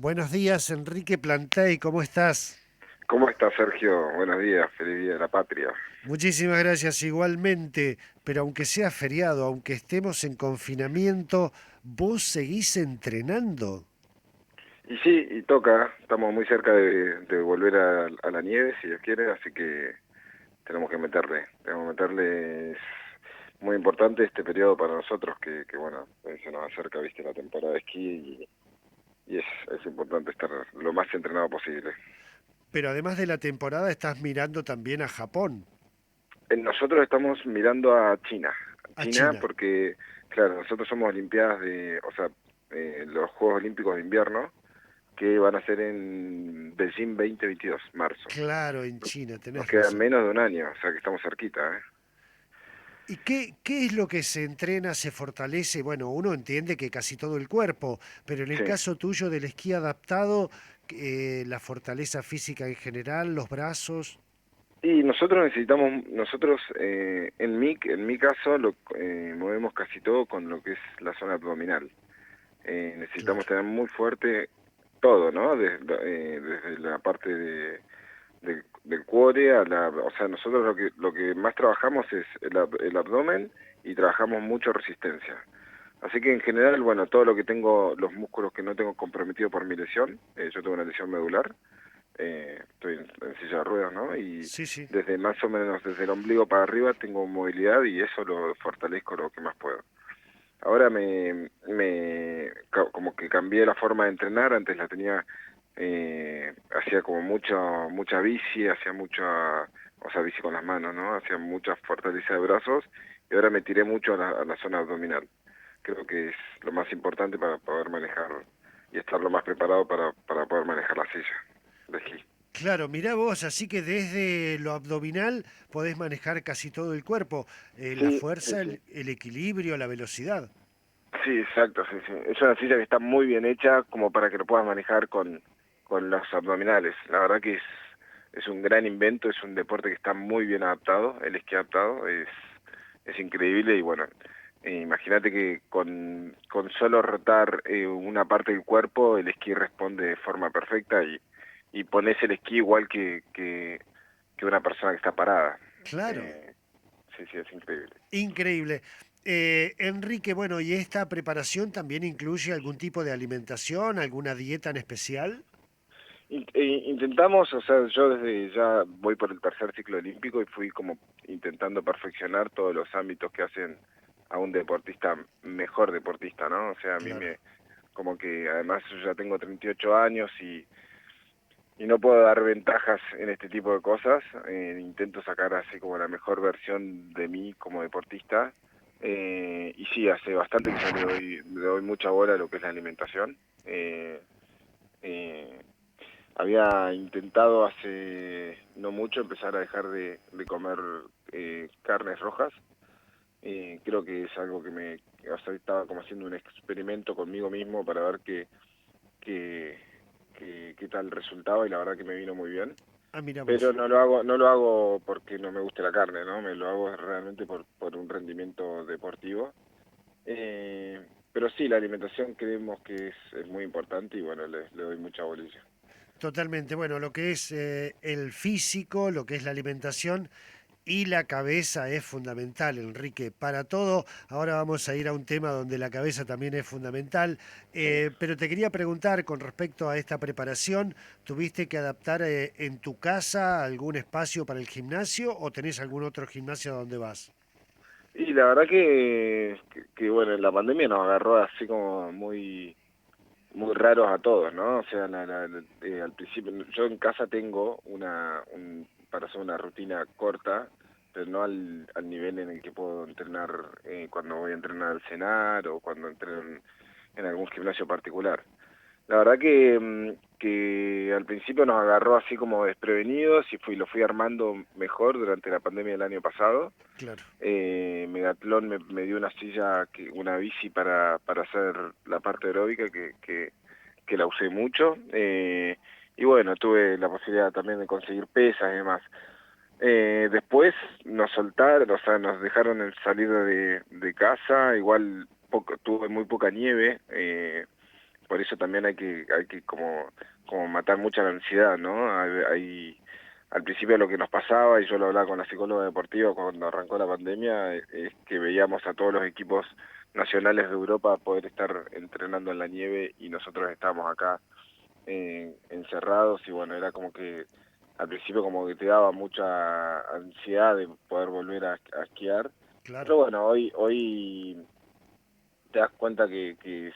Buenos días, Enrique Plantey, ¿cómo estás? ¿Cómo estás, Sergio? Buenos días, feliz día de la patria. Muchísimas gracias igualmente, pero aunque sea feriado, aunque estemos en confinamiento, ¿vos seguís entrenando? Y sí, y toca, estamos muy cerca de volver a la nieve, si Dios quiere, así que tenemos que meterle, es muy importante este periodo para nosotros, que bueno, se nos acerca, viste, la temporada de esquí y es importante estar lo más entrenado posible. Pero además de la temporada, estás mirando también a Japón, Nosotros estamos mirando a a China China. porque, claro, nosotros somos Olimpiadas o sea, los Juegos Olímpicos de Invierno, que van a ser en Beijing 2022, marzo. Claro, en China, Nos tenés queda razón. menos de un año, o sea que estamos cerquita, ¿eh? ¿Y qué es lo que se entrena, se fortalece? Bueno, uno entiende que casi todo el cuerpo, pero en el Sí. caso tuyo del esquí adaptado, la fortaleza física en general, los brazos. Y nosotros necesitamos, en mi caso, movemos casi todo con lo que es la zona abdominal. Necesitamos Claro. tener muy fuerte todo, ¿no? Desde la parte del cuore o sea, nosotros lo que más trabajamos es el abdomen y trabajamos mucho resistencia. Así que en general, bueno, todo lo que tengo, los músculos que no tengo comprometido por mi lesión, yo tengo una lesión medular, estoy en silla de ruedas, ¿no? Y Sí, sí. desde más o menos desde el ombligo para arriba tengo movilidad y eso lo fortalezco lo que más puedo. Ahora como que cambié la forma de entrenar, antes la tenía, hacía como mucha bici, hacía mucha, o sea, bici con las manos, ¿no? Hacía mucha fortaleza de brazos y ahora me tiré mucho a la zona abdominal. Creo que es lo más importante para poder manejar y estar lo más preparado para poder manejar la silla de esquí. Claro, mirá vos, así que desde lo abdominal podés manejar casi todo el cuerpo, la Sí, sí, fuerza, sí. el equilibrio, la velocidad. Sí, exacto, sí, sí. Es una silla que está muy bien hecha como para que lo puedas manejar con los abdominales. La verdad que es un gran invento, es un deporte que está muy bien adaptado, el esquí adaptado es increíble y bueno, imagínate que con solo rotar una parte del cuerpo, el esquí responde de forma perfecta y pones el esquí igual que una persona que está parada. Claro, Eh, sí, sí, es increíble. increíble. Enrique, bueno, ¿y esta preparación también incluye algún tipo de alimentación, alguna dieta en especial? Intentamos, o sea, yo desde ya voy por el tercer ciclo olímpico y fui como intentando perfeccionar todos los ámbitos que hacen a un deportista mejor deportista, ¿no? O sea, Claro. como que además yo ya tengo 38 años y no puedo dar ventajas en este tipo de cosas. Intento sacar así como la mejor versión de mí como deportista. Y sí, hace bastante que ya le doy mucha bola a lo que es la alimentación. Eh, Había intentado hace no mucho empezar a dejar de comer carnes rojas. Creo que es algo o sea, estaba como haciendo un experimento conmigo mismo para ver qué, qué tal resultaba y la verdad que me vino muy bien. Ah, mira Pero vos. no lo hago porque no me guste la carne, ¿no? Me lo hago realmente por un rendimiento deportivo. Pero sí, la alimentación creemos que es muy importante y bueno, le doy mucha bolilla. Totalmente. Bueno, lo que es el físico, lo que es la alimentación y la cabeza es fundamental, Enrique. Para todo, ahora vamos a ir a un tema donde la cabeza también es fundamental. Sí. Pero te quería preguntar con respecto a esta preparación, ¿tuviste que adaptar en tu casa algún espacio para el gimnasio o tenés algún otro gimnasio a donde vas? Y la verdad que bueno, la pandemia nos agarró así como muy raros a todos, ¿no? O sea, al principio, yo en casa tengo para hacer una rutina corta, pero no al nivel en el que puedo entrenar cuando voy a entrenar al cenar o cuando entreno en algún gimnasio particular. La verdad que al principio nos agarró así como desprevenidos y lo fui armando mejor durante la pandemia del año pasado. Claro. Megatlón me dio una silla, una bici para hacer la parte aeróbica que la usé mucho. Y bueno, tuve la posibilidad también de conseguir pesas y demás. Después nos soltaron, o sea, nos dejaron salir de casa, igual tuve muy poca nieve, por eso también hay que como matar mucha la ansiedad, ¿no? Al principio lo que nos pasaba, y yo lo hablaba con la psicóloga deportiva cuando arrancó la pandemia, es que veíamos a todos los equipos nacionales de Europa poder estar entrenando en la nieve y nosotros estábamos acá encerrados, y bueno, era como que al principio como que te daba mucha ansiedad de poder volver a esquiar, Claro. pero bueno, hoy te das cuenta que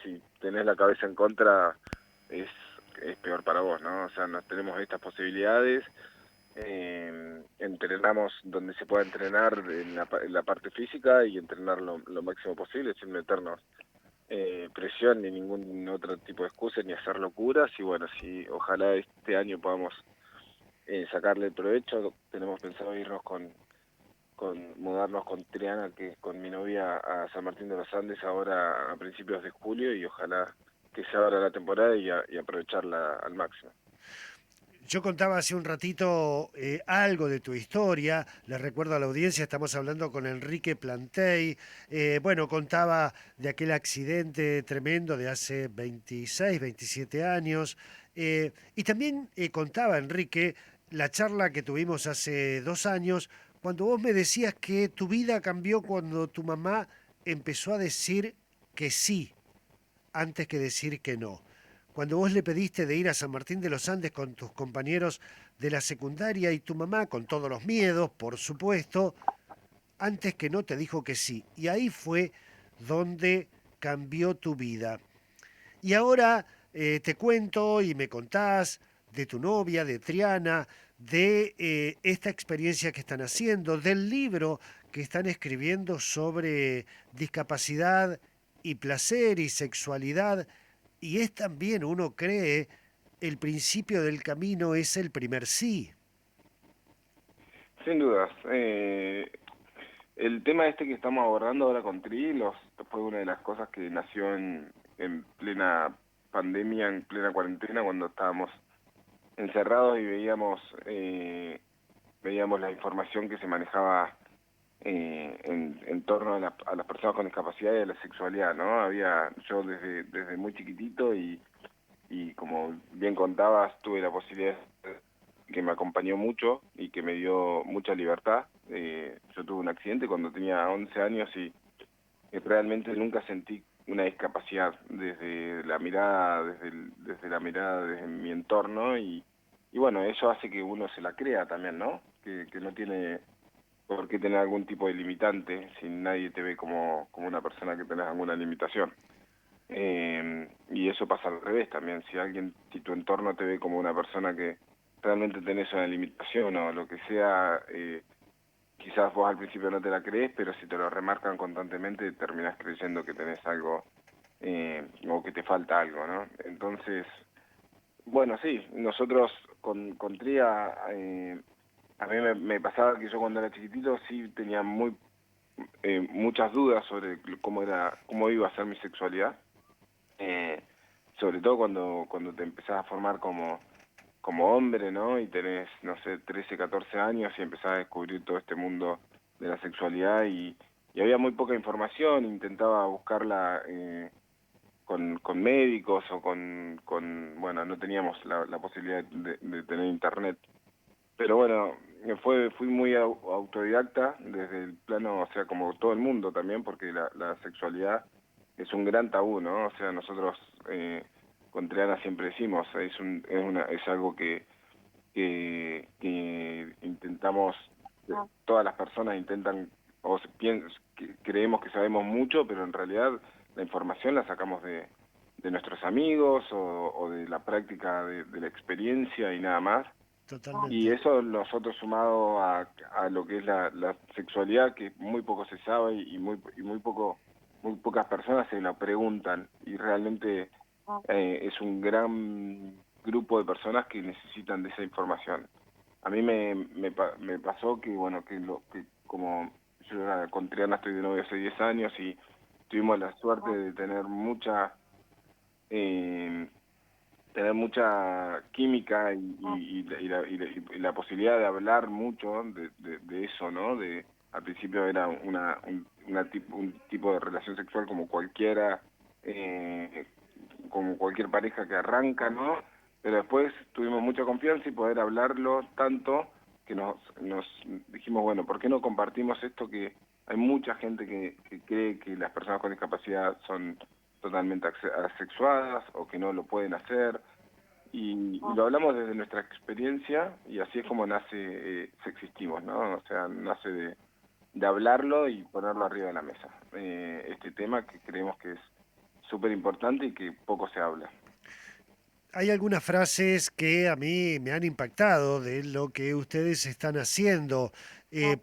si tenés la cabeza en contra es, es peor para vos, ¿no? O sea, no tenemos estas posibilidades, entrenamos donde se pueda entrenar en la parte física y entrenar lo máximo posible sin meternos presión ni ningún otro tipo de excusa ni hacer locuras, y bueno, si ojalá este año podamos sacarle el provecho. Tenemos pensado irnos mudarnos con Triana, que es con mi novia, a San Martín de los Andes ahora a principios de julio, y ojalá que se abra la temporada y aprovecharla al máximo. Yo contaba hace un ratito algo de tu historia, les recuerdo a la audiencia, estamos hablando con Enrique Plantey. Bueno, contaba de aquel accidente tremendo de hace 26, 27 años. Y también contaba, Enrique, la charla que tuvimos hace 2 años, cuando vos me decías que tu vida cambió cuando tu mamá empezó a decir que sí antes que decir que no. Cuando vos le pediste de ir a San Martín de los Andes con tus compañeros de la secundaria y tu mamá, con todos los miedos, por supuesto, antes que no te dijo que sí. Y ahí fue donde cambió tu vida. Y ahora te cuento y me contás de tu novia, de Triana, de esta experiencia que están haciendo, del libro que están escribiendo sobre discapacidad y placer y sexualidad. Y es también, uno cree, el principio del camino es el primer sí. Sin dudas. El tema este que estamos abordando ahora con Tri fue una de las cosas que nació en plena pandemia, en plena cuarentena, cuando estábamos encerrados y veíamos la información que se manejaba en torno a las personas con discapacidad y a la sexualidad, ¿no? Yo desde muy chiquitito y como bien contabas, tuve la posibilidad que me acompañó mucho y que me dio mucha libertad. Yo tuve un accidente cuando tenía 11 años y realmente nunca sentí una discapacidad desde la mirada, desde la mirada de mi entorno, y bueno, eso hace que uno se la crea también, ¿no? Que no tiene por qué tener algún tipo de limitante si nadie te ve como una persona que tenés alguna limitación. Y eso pasa al revés también, si tu entorno te ve como una persona que realmente tenés una limitación o lo que sea, quizás vos al principio no te la crees, pero si te lo remarcan constantemente terminás creyendo que tenés algo o que te falta algo, ¿no? Entonces, bueno, sí, nosotros con Tría, a mí me pasaba que yo cuando era chiquitito sí tenía muchas dudas sobre cómo iba a ser mi sexualidad, eh, sobre todo cuando te empezás a formar como hombre, ¿no? Y tenés, no sé, 13, 14 años y empezás a descubrir todo este mundo de la sexualidad, y había muy poca información. Intentaba buscarla con médicos o bueno, no teníamos la posibilidad de tener internet. Pero bueno, fui muy autodidacta desde el plano, o sea, como todo el mundo también, porque la sexualidad es un gran tabú, ¿no? O sea, nosotros con Triana siempre decimos, es algo que intentamos, todas las personas intentan, creemos que sabemos mucho, pero en realidad la información la sacamos de nuestros amigos o de la práctica de la experiencia y nada más. Y Totalmente. eso nosotros sumado a lo que es la sexualidad, que muy poco se sabe muy pocas personas se la preguntan, y realmente es un gran grupo de personas que necesitan de esa información. A mí me pasó que, bueno, que como yo con Triana estoy de novio hace 10 años y tuvimos la suerte de eh, tener mucha química y la posibilidad de hablar mucho de eso, ¿no? Al principio era un tipo de relación sexual como cualquiera, eh, como cualquier pareja que arranca, ¿no? Pero después tuvimos mucha confianza y poder hablarlo tanto que nos dijimos, bueno, ¿por qué no compartimos esto? Que hay mucha gente que cree que las personas con discapacidad son totalmente asexuadas o que no lo pueden hacer, y lo hablamos desde nuestra experiencia, y así es como nace Sexistimos, ¿no? O sea, nace de hablarlo y ponerlo arriba de la mesa. Este tema que creemos que es súper importante y que poco se habla. Hay algunas frases que a mí me han impactado de lo que ustedes están haciendo.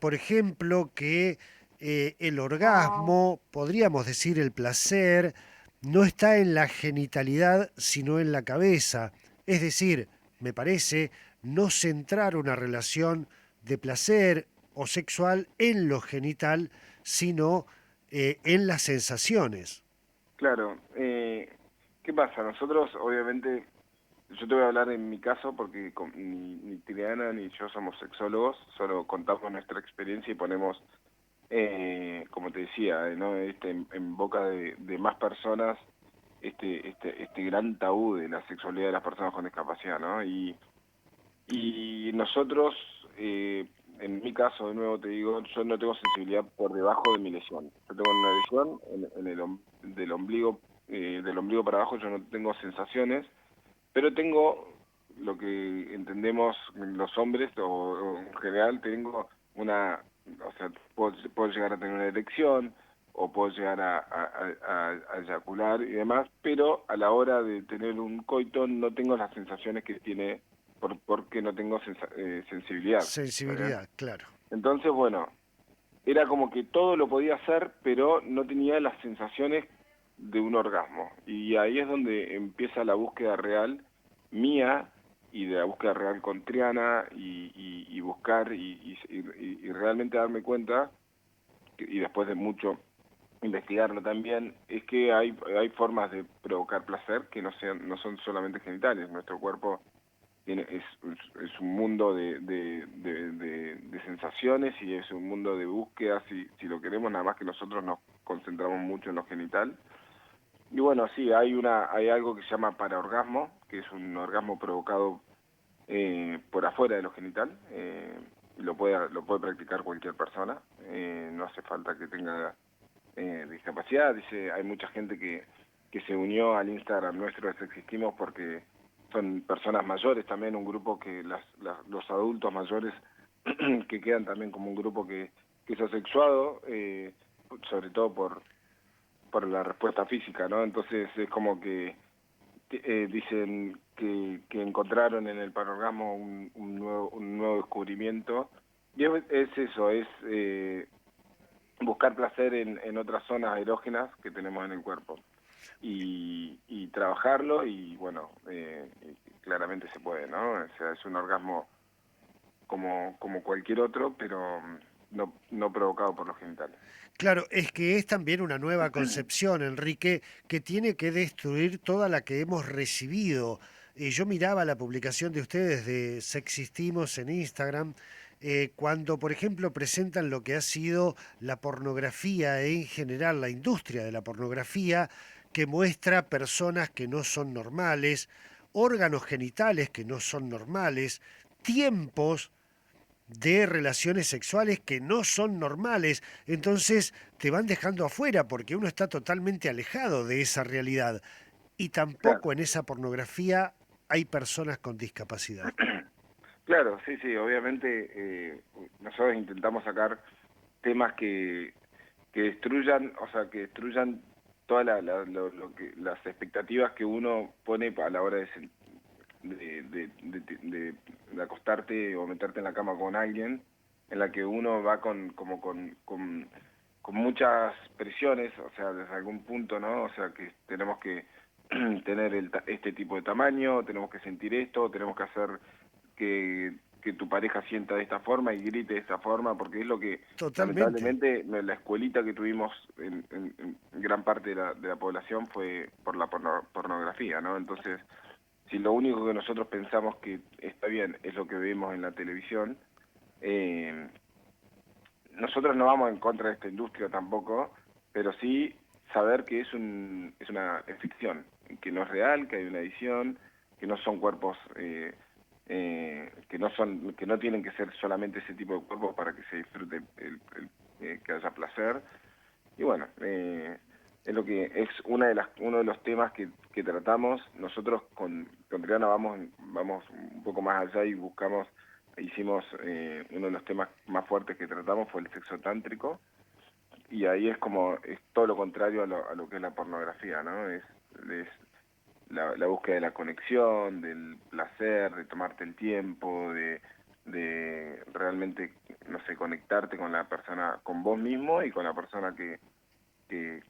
Por ejemplo, que el orgasmo, podríamos decir el placer, no está en la genitalidad, sino en la cabeza. Es decir, me parece, no centrar una relación de placer o sexual en lo genital, sino en las sensaciones. Claro, ¿qué pasa? Nosotros, obviamente, yo te voy a hablar en mi caso porque ni Triana ni yo somos sexólogos, solo contamos nuestra experiencia y ponemos, como te decía, ¿no? En boca de más personas este gran tabú de la sexualidad de las personas con discapacidad, ¿no? Y nosotros, en mi caso, de nuevo te digo, yo no tengo sensibilidad por debajo de mi lesión. Yo tengo una lesión en del ombligo para abajo, yo no tengo sensaciones, pero tengo lo que entendemos los hombres, o en general tengo o sea, puedo llegar a tener una erección, o puedo llegar a eyacular y demás, pero a la hora de tener un coito no tengo las sensaciones que tiene porque no tengo sensibilidad. ¿Está bien? Sensibilidad, claro. Entonces, bueno, era como que todo lo podía hacer, pero no tenía las sensaciones de un orgasmo. Y ahí es donde empieza la búsqueda real mía y de la búsqueda real con Triana y buscar y realmente darme cuenta, y después de mucho investigarlo también, es que hay formas de provocar placer que no son solamente genitales. Nuestro cuerpo es un mundo de sensaciones, y es un mundo de búsquedas, si lo queremos, nada más que nosotros nos concentramos mucho en lo genital. Y bueno, sí, hay algo que se llama paraorgasmo, que es un orgasmo provocado por afuera de lo genital. Lo puede practicar cualquier persona, no hace falta que tenga discapacidad. Hay mucha gente que se unió al Instagram nuestro de Sexistimos porque son personas mayores también, un grupo que los adultos mayores que quedan también como un grupo que es asexuado, sobre todo por la respuesta física, ¿no? Entonces es como que dicen que encontraron en el panorama un nuevo descubrimiento, y es eso, es buscar placer en otras zonas erógenas que tenemos en el cuerpo y trabajarlo, y bueno, claramente se puede, ¿no? O sea, es un orgasmo como cualquier otro, pero no provocado por los genitales. Claro, es que es también una nueva concepción, Enrique, que tiene que destruir toda la que hemos recibido. Yo miraba la publicación de ustedes de Sexistimos en Instagram, cuando, por ejemplo, presentan lo que ha sido la pornografía en general, la industria de la pornografía, que muestra personas que no son normales, órganos genitales que no son normales, tiempos de relaciones sexuales que no son normales. Entonces te van dejando afuera porque uno está totalmente alejado de esa realidad. Y Claro, tampoco en esa pornografía hay personas con discapacidad. claro, sí, sí, obviamente nosotros intentamos sacar temas que destruyan, o sea, que destruyan todas las expectativas que uno pone a la hora de acostarte o meterte en la cama con alguien, en la que uno va con muchas presiones, o sea, desde algún punto, ¿no? O sea, que tenemos que tener este tipo de tamaño, tenemos que sentir esto, tenemos que hacer que tu pareja sienta de esta forma y grite de esta forma, porque es lo que Totalmente. lamentablemente la escuelita que tuvimos en gran parte de la población fue por la pornografía, ¿no? Entonces, si lo único que nosotros pensamos que está bien es lo que vemos en la televisión, eh, nosotros no vamos en contra de esta industria tampoco, pero sí saber que es una ficción, que no es real, que hay una edición, que no son cuerpos que no tienen que ser solamente ese tipo de cuerpos para que se disfrute que haya placer. Y bueno, es lo que es uno de los temas que tratamos. Nosotros con Triana vamos un poco más allá y hicimos uno de los temas más fuertes que tratamos fue el sexo tántrico, y ahí es todo lo contrario a lo que es la pornografía, ¿no? Es la búsqueda de la conexión, del placer, de tomarte el tiempo, de realmente, no sé, conectarte con la persona, con vos mismo y con la persona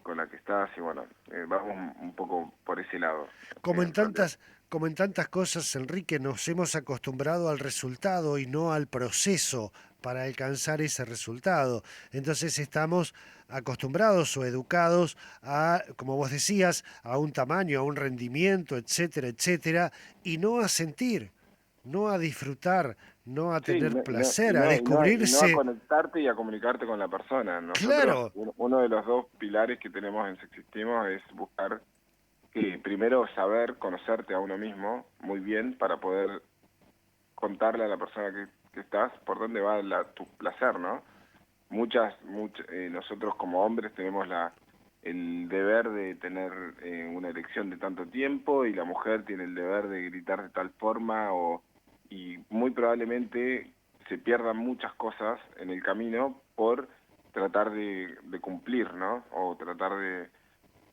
con la que estás, y bueno, vamos un poco por ese lado. Como en En realidad. como en tantas cosas, Enrique, nos hemos acostumbrado al resultado y no al proceso para alcanzar ese resultado. Entonces estamos acostumbrados o educados a, como vos decías, a un tamaño, a un rendimiento, etcétera, etcétera, y no a sentir, no a disfrutar, no a Sí, tener placer, a y no a descubrirse. conectarte y a comunicarte con la persona. Nosotros, Claro, uno de los dos pilares que tenemos en Sexistimos es buscar que primero saber conocerte a uno mismo muy bien para poder contarle a la persona que estás por dónde va tu placer, ¿no? Nosotros como hombres tenemos el deber de tener una erección de tanto tiempo, y la mujer tiene el deber de gritar de tal forma, y muy probablemente se pierdan muchas cosas en el camino por tratar de cumplir, ¿no? O tratar de...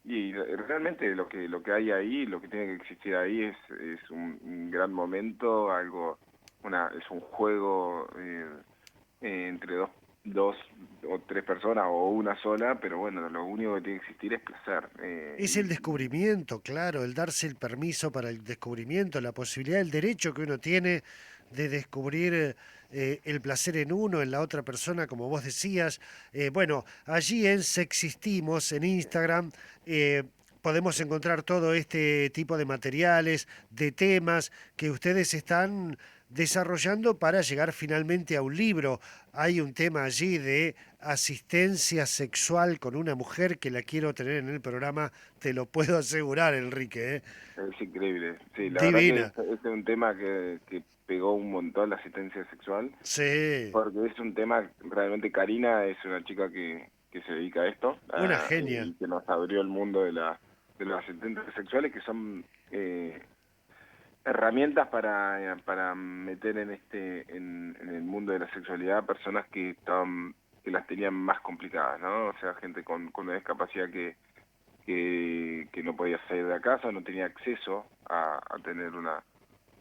Y realmente lo que hay ahí, lo que tiene que existir ahí es un gran momento, es un juego entre dos o tres personas o una sola, pero bueno, lo único que tiene que existir es placer. es el descubrimiento, claro, el darse el permiso para el descubrimiento, la posibilidad, el derecho que uno tiene de descubrir el placer en uno, en la otra persona, como vos decías. Bueno, allí en Sexistimos, en Instagram, podemos encontrar todo este tipo de materiales, de temas que ustedes están desarrollando para llegar finalmente a un libro. Hay un tema allí de asistencia sexual con una mujer que la quiero tener en el programa, te lo puedo asegurar, Enrique, ¿eh? Es increíble. Sí, la verdad que Divina. este es un tema que pegó un montón la asistencia sexual, Sí, porque es un tema, realmente Karina es una chica que se dedica a esto, una genia. y que nos abrió el mundo de los asistentes sexuales, que son herramientas para meter en el mundo de la sexualidad personas que las tenían más complicadas, ¿no? O sea, gente con una discapacidad que no podía salir de la casa, no tenía acceso a tener una...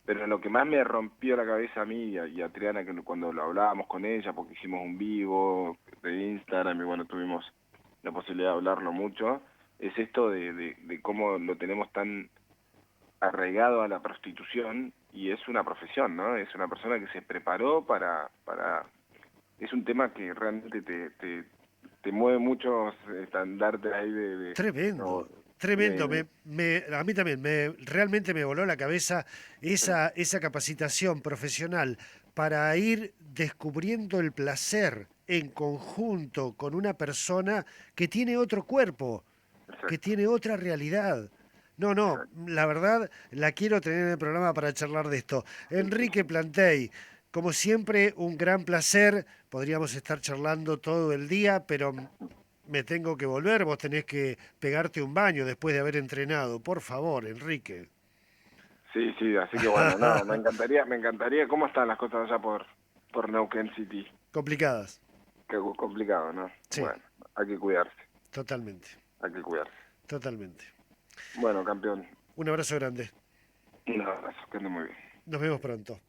Pero lo que más me rompió la cabeza a mí y a Triana, que cuando lo hablábamos con ella, porque hicimos un vivo de Instagram y bueno, tuvimos la posibilidad de hablarlo mucho, es esto de cómo lo tenemos tan arraigado a la prostitución, y es una profesión, ¿no? Es una persona que se preparó es un tema que realmente te mueve muchos estandartes ahí no, Tremendo, tremendo. de- A mí también realmente me voló la cabeza esa capacitación profesional para ir descubriendo el placer en conjunto con una persona que tiene otro cuerpo, que exacto, tiene otra realidad. No, no, exacto. la verdad la quiero tener en el programa para charlar de esto. Sí, sí, Enrique sí. Plantey, como siempre, un gran placer. Podríamos estar charlando todo el día, pero me tengo que volver. Vos tenés que pegarte un baño después de haber entrenado. Por favor, Enrique. Sí, sí, así que bueno, no, me encantaría, ¿cómo están las cosas allá por Neuquén City? Complicadas. Qué complicado, ¿no? Sí, Bueno, hay que cuidarse, totalmente, hay que cuidarse. totalmente. Bueno, campeón, Un abrazo grande. un abrazo, que ande muy bien. Nos vemos pronto.